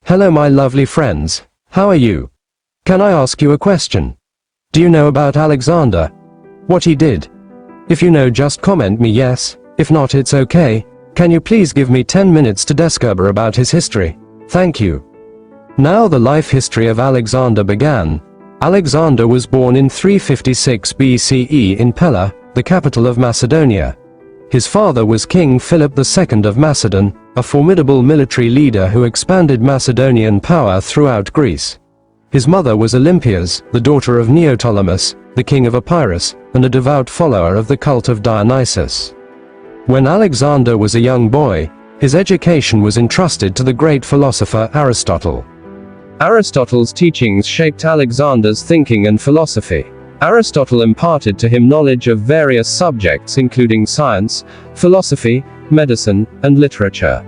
Hello my lovely friends, how are you? Can I ask you a question? Do you know about Alexander? What he did? If you know, just comment me yes, if not it's okay. Can you please give me 10 minutes to discover about his history? Thank you. Now the life history of Alexander began. Alexander was born in 356 BCE in Pella, the capital of Macedonia. His father was King Philip II of Macedon, a formidable military leader who expanded Macedonian power throughout Greece. His mother was Olympias, the daughter of Neoptolemus, the king of Epirus, and a devout follower of the cult of Dionysus. When Alexander was a young boy, his education was entrusted to the great philosopher Aristotle. Aristotle's teachings shaped Alexander's thinking and philosophy. Aristotle imparted to him knowledge of various subjects including science, philosophy, medicine, and literature.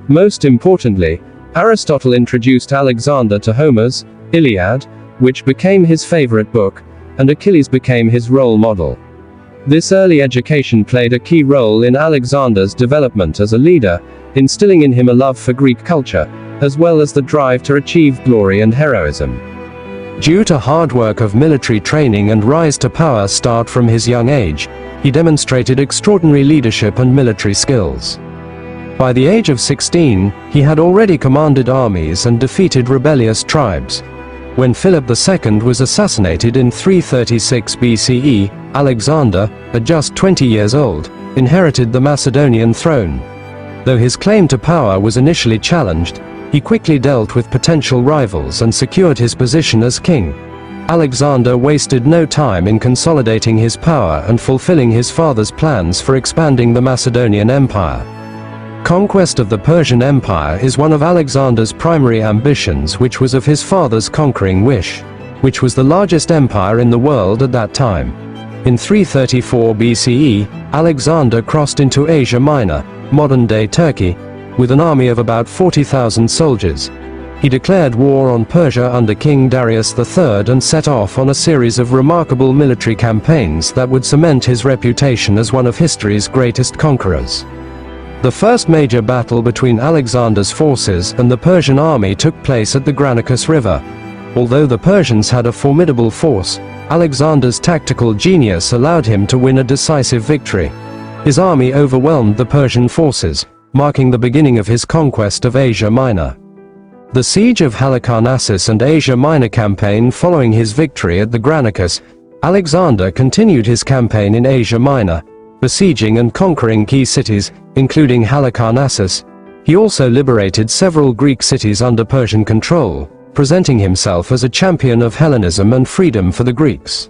Most importantly, Aristotle introduced Alexander to Homer's Iliad, which became his favorite book, and Achilles became his role model. This early education played a key role in Alexander's development as a leader, instilling in him a love for Greek culture, as well as the drive to achieve glory and heroism. Due to hard work of military training and rise to power start from his young age, he demonstrated extraordinary leadership and military skills. By the age of 16, he had already commanded armies and defeated rebellious tribes. When Philip II was assassinated in 336 BCE, Alexander, at just 20 years old, inherited the Macedonian throne. Though his claim to power was initially challenged, he quickly dealt with potential rivals and secured his position as king. Alexander wasted no time in consolidating his power and fulfilling his father's plans for expanding the Macedonian Empire. Conquest of the Persian Empire is one of Alexander's primary ambitions, which was of his father's conquering wish, which was the largest empire in the world at that time. In 334 BCE, Alexander crossed into Asia Minor, modern-day Turkey, with an army of about 40,000 soldiers. He declared war on Persia under King Darius III and set off on a series of remarkable military campaigns that would cement his reputation as one of history's greatest conquerors. The first major battle between Alexander's forces and the Persian army took place at the Granicus River. Although the Persians had a formidable force, Alexander's tactical genius allowed him to win a decisive victory. His army overwhelmed the Persian forces, marking the beginning of his conquest of Asia Minor. The siege of Halicarnassus and Asia Minor campaign. Following his victory at the Granicus, Alexander continued his campaign in Asia Minor, besieging and conquering key cities, including Halicarnassus. He also liberated several Greek cities under Persian control, presenting himself as a champion of Hellenism and freedom for the Greeks.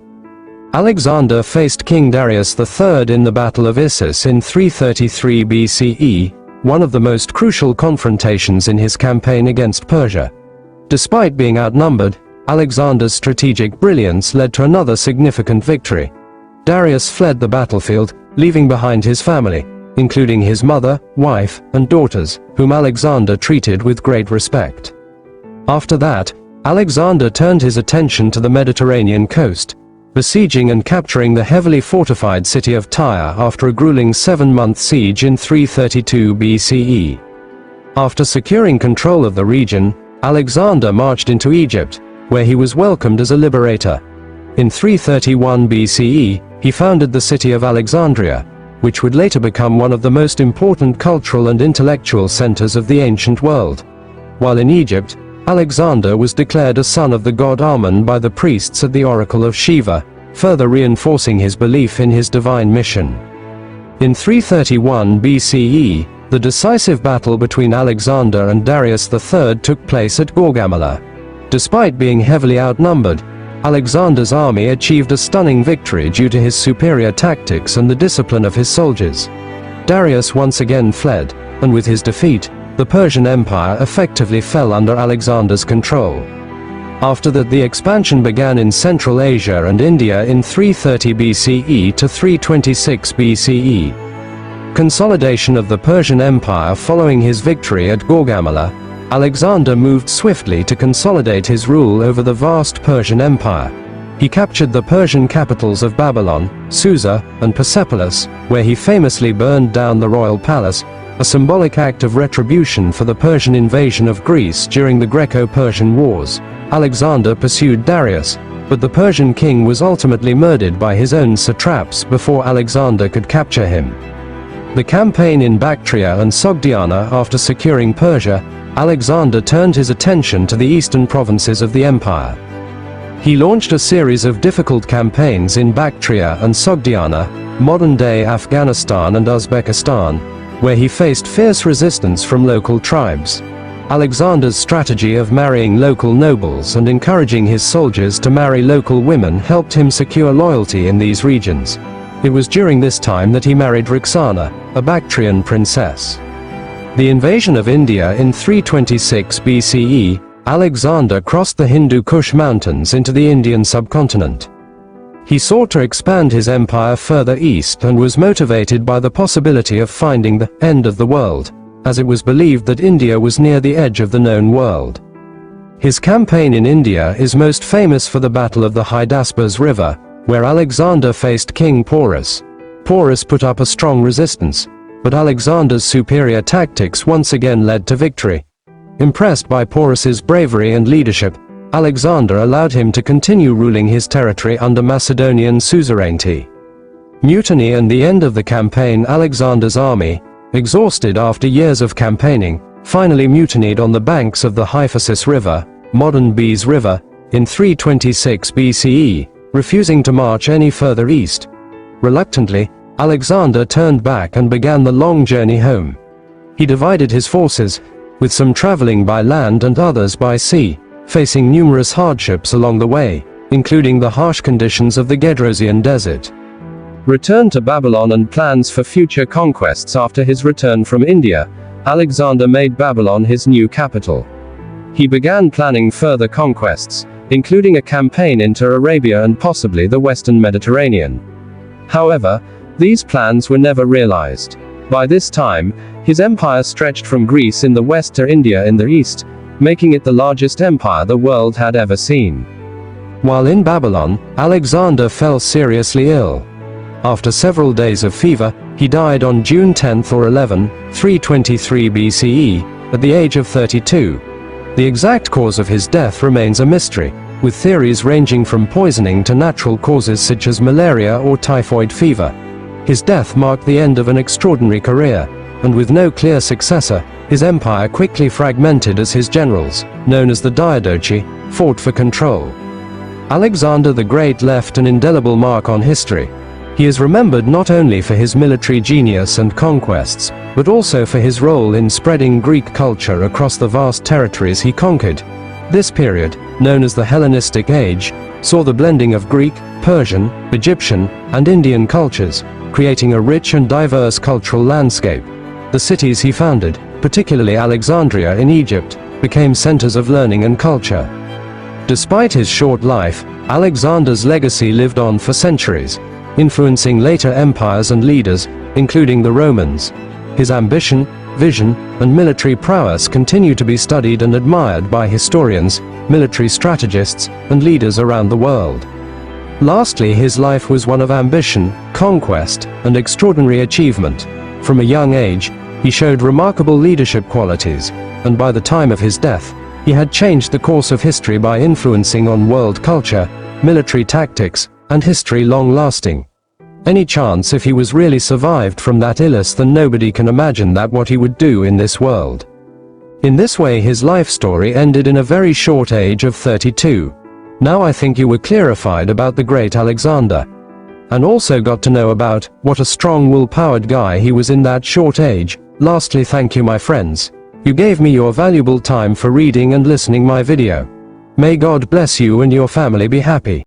Alexander faced King Darius III in the Battle of Issus in 333 BCE, one of the most crucial confrontations in his campaign against Persia. Despite being outnumbered, Alexander's strategic brilliance led to another significant victory. Darius fled the battlefield, leaving behind his family, including his mother, wife, and daughters, whom Alexander treated with great respect. After that, Alexander turned his attention to the Mediterranean coast, besieging and capturing the heavily fortified city of Tyre after a grueling 7-month siege in 332 BCE. After securing control of the region, Alexander marched into Egypt, where he was welcomed as a liberator. In 331 BCE, he founded the city of Alexandria, which would later become one of the most important cultural and intellectual centers of the ancient world. While in Egypt, Alexander was declared a son of the god Amun by the priests at the oracle of Shiva, further reinforcing his belief in his divine mission. In 331 BCE, the decisive battle between Alexander and Darius III took place at Gaugamela. Despite being heavily outnumbered, Alexander's army achieved a stunning victory due to his superior tactics and the discipline of his soldiers. Darius once again fled, and with his defeat, the Persian Empire effectively fell under Alexander's control. After that, the expansion began in Central Asia and India in 330 BCE to 326 BCE. Consolidation of the Persian Empire. Following his victory at Gaugamela, Alexander moved swiftly to consolidate his rule over the vast Persian Empire. He captured the Persian capitals of Babylon, Susa, and Persepolis, where he famously burned down the royal palace, a symbolic act of retribution for the Persian invasion of Greece during the Greco-Persian Wars. Alexander pursued Darius, but the Persian king was ultimately murdered by his own satraps before Alexander could capture him. The campaign in Bactria and Sogdiana. After securing Persia, Alexander turned his attention to the eastern provinces of the empire. He launched a series of difficult campaigns in Bactria and Sogdiana, modern-day Afghanistan and Uzbekistan, where he faced fierce resistance from local tribes. Alexander's strategy of marrying local nobles and encouraging his soldiers to marry local women helped him secure loyalty in these regions. It was during this time that he married Roxana, a Bactrian princess. The invasion of India in 326 BCE, Alexander crossed the Hindu Kush mountains into the Indian subcontinent. He sought to expand his empire further east and was motivated by the possibility of finding the end of the world, as it was believed that India was near the edge of the known world. His campaign in India is most famous for the Battle of the Hydaspes River, where Alexander faced King Porus. Porus put up a strong resistance, but Alexander's superior tactics once again led to victory. Impressed by Porus's bravery and leadership, Alexander allowed him to continue ruling his territory under Macedonian suzerainty. Mutiny and the end of the campaign. Alexander's army, exhausted after years of campaigning, finally mutinied on the banks of the Hyphasis River, modern Beas River, in 326 BCE, refusing to march any further east. Reluctantly, Alexander turned back and began the long journey home. He divided his forces, with some traveling by land and others by sea, facing numerous hardships along the way, including the harsh conditions of the Gedrosian desert. Return to Babylon and plans for future conquests. After his return from India, Alexander made Babylon his new capital. He began planning further conquests, including a campaign into Arabia and possibly the Western Mediterranean. However, these plans were never realized. By this time, his empire stretched from Greece in the west to India in the east, making it the largest empire the world had ever seen. While in Babylon, Alexander fell seriously ill. After several days of fever, he died on June 10 or 11, 323 BCE, at the age of 32. The exact cause of his death remains a mystery, with theories ranging from poisoning to natural causes such as malaria or typhoid fever. His death marked the end of an extraordinary career, and with no clear successor, his empire quickly fragmented as his generals, known as the Diadochi, fought for control. Alexander the Great left an indelible mark on history. He is remembered not only for his military genius and conquests, but also for his role in spreading Greek culture across the vast territories he conquered. This period, known as the Hellenistic Age, saw the blending of Greek, Persian, Egyptian, and Indian cultures, creating a rich and diverse cultural landscape. The cities he founded, particularly Alexandria in Egypt, became centers of learning and culture. Despite his short life, Alexander's legacy lived on for centuries, influencing later empires and leaders, including the Romans. His ambition, vision, and military prowess continue to be studied and admired by historians, military strategists, and leaders around the world. Lastly, his life was one of ambition, conquest, and extraordinary achievement. From a young age, he showed remarkable leadership qualities, and by the time of his death, he had changed the course of history by influencing on world culture, military tactics, and history long-lasting. Any chance if he was really survived from that illness, then nobody can imagine that what he would do in this world. In this way his life story ended in a very short age of 32. Now I think you were clarified about the great Alexander. And also got to know about what a strong will-powered guy he was in that short age. Lastly, thank you my friends. You gave me your valuable time for reading and listening my video. May God bless you and your family be happy.